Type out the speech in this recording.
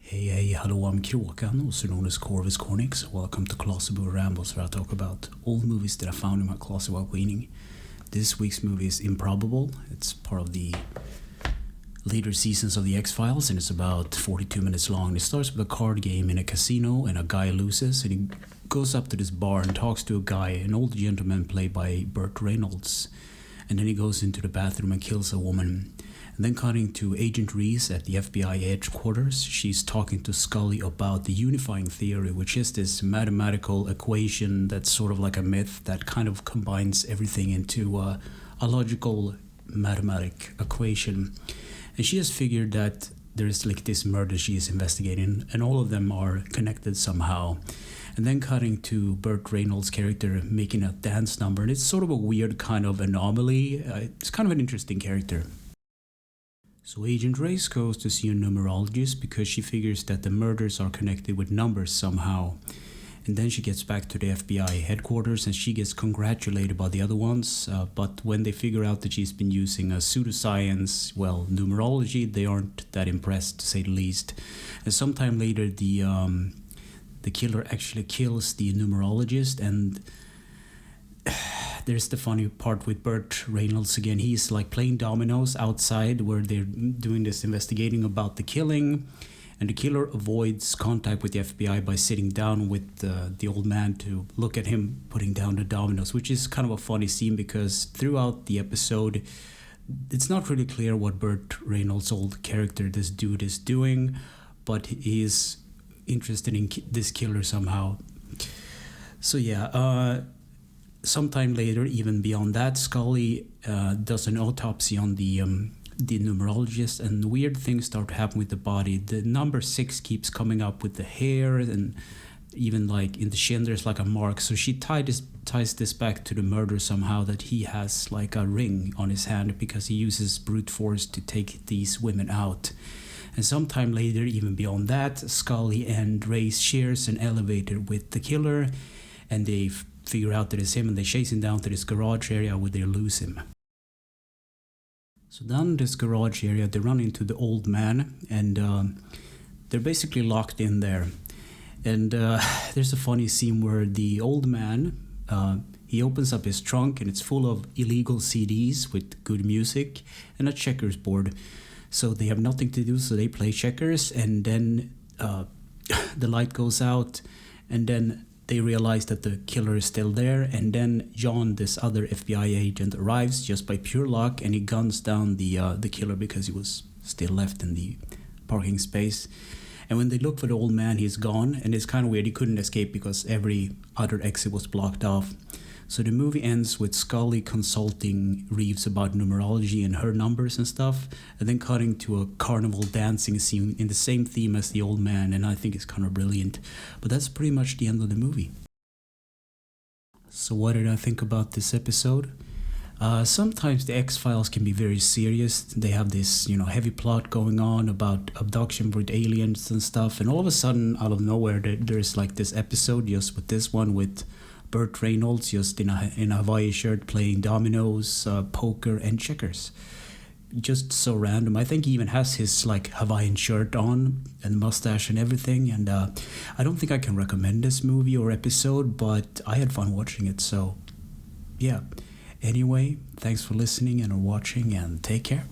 Hey, hello, I'm Kråkan, also known as Corvus Cornix. Welcome to Closeted Rambles, where I talk about all movies that I found in my closet while cleaning. This week's movie is Improbable. It's part of the later seasons of the X-Files, and it's about 42 minutes long. It starts with a card game in a casino, and a guy loses, and he goes up to this bar and talks to a guy, an old gentleman played by Burt Reynolds. And then he goes into the bathroom and kills a woman. And then cutting to Agent Reese at the FBI headquarters, she's talking to Scully about the unifying theory, which is this mathematical equation that's sort of like a myth that kind of combines everything into a logical mathematic equation. And she has figured that there's like this murder she is investigating, and all of them are connected somehow. And then cutting to Burt Reynolds' character making a dance number, and it's sort of a weird kind of anomaly. It's kind of an interesting character. So Agent Reese goes to see a numerologist because she figures that the murders are connected with numbers somehow. And then she gets back to the FBI headquarters and she gets congratulated by the other ones. But when they figure out that she's been using a pseudoscience, numerology, they aren't that impressed, to say the least. And sometime later, the killer actually kills the numerologist, and there's the funny part with Burt Reynolds again. He's like playing dominoes outside where they're doing this investigating about the killing, and the killer avoids contact with the FBI by sitting down with the old man to look at him putting down the dominoes, which is kind of a funny scene because throughout the episode it's not really clear what Burt Reynolds' old character, this dude, is doing, but he is interested in this killer somehow. So sometime later, even beyond that, Scully does an autopsy on the numerologist, and weird things start to happen with the body. The number 6 keeps coming up with the hair, and even like in the shin there's like a mark. So she ties this back to the murder somehow, that he has like a ring on his hand because he uses brute force to take these women out. And sometime later, even beyond that, Scully and Reese shares an elevator with the killer, and they figure out that it's him, and they chase him down to this garage area where they lose him. So down in this garage area, they run into the old man, and they're basically locked in there. And there's a funny scene where the old man, he opens up his trunk, and it's full of illegal CDs with good music and a checkers board. So they have nothing to do, so they play checkers, and then the light goes out, and then they realize that the killer is still there, and then John, this other FBI agent, arrives just by pure luck, and he guns down the killer because he was still left in the parking space. And when they look for the old man, he's gone, and it's kind of weird. He couldn't escape because every other exit was blocked off. So the movie ends with Scully consulting Reeves about numerology and her numbers and stuff, and then cutting to a carnival dancing scene in the same theme as the old man, and I think it's kind of brilliant. But that's pretty much the end of the movie. So what did I think about this episode? Sometimes the X-Files can be very serious. They have this, heavy plot going on about abduction with aliens and stuff, and all of a sudden, out of nowhere, there's like this episode just with this one with Burt Reynolds just in a Hawaii shirt playing dominoes, poker, and checkers. Just so random. I think he even has his like Hawaiian shirt on and mustache and everything. And I don't think I can recommend this movie or episode, but I had fun watching it. So yeah. Anyway, thanks for listening and watching, and take care.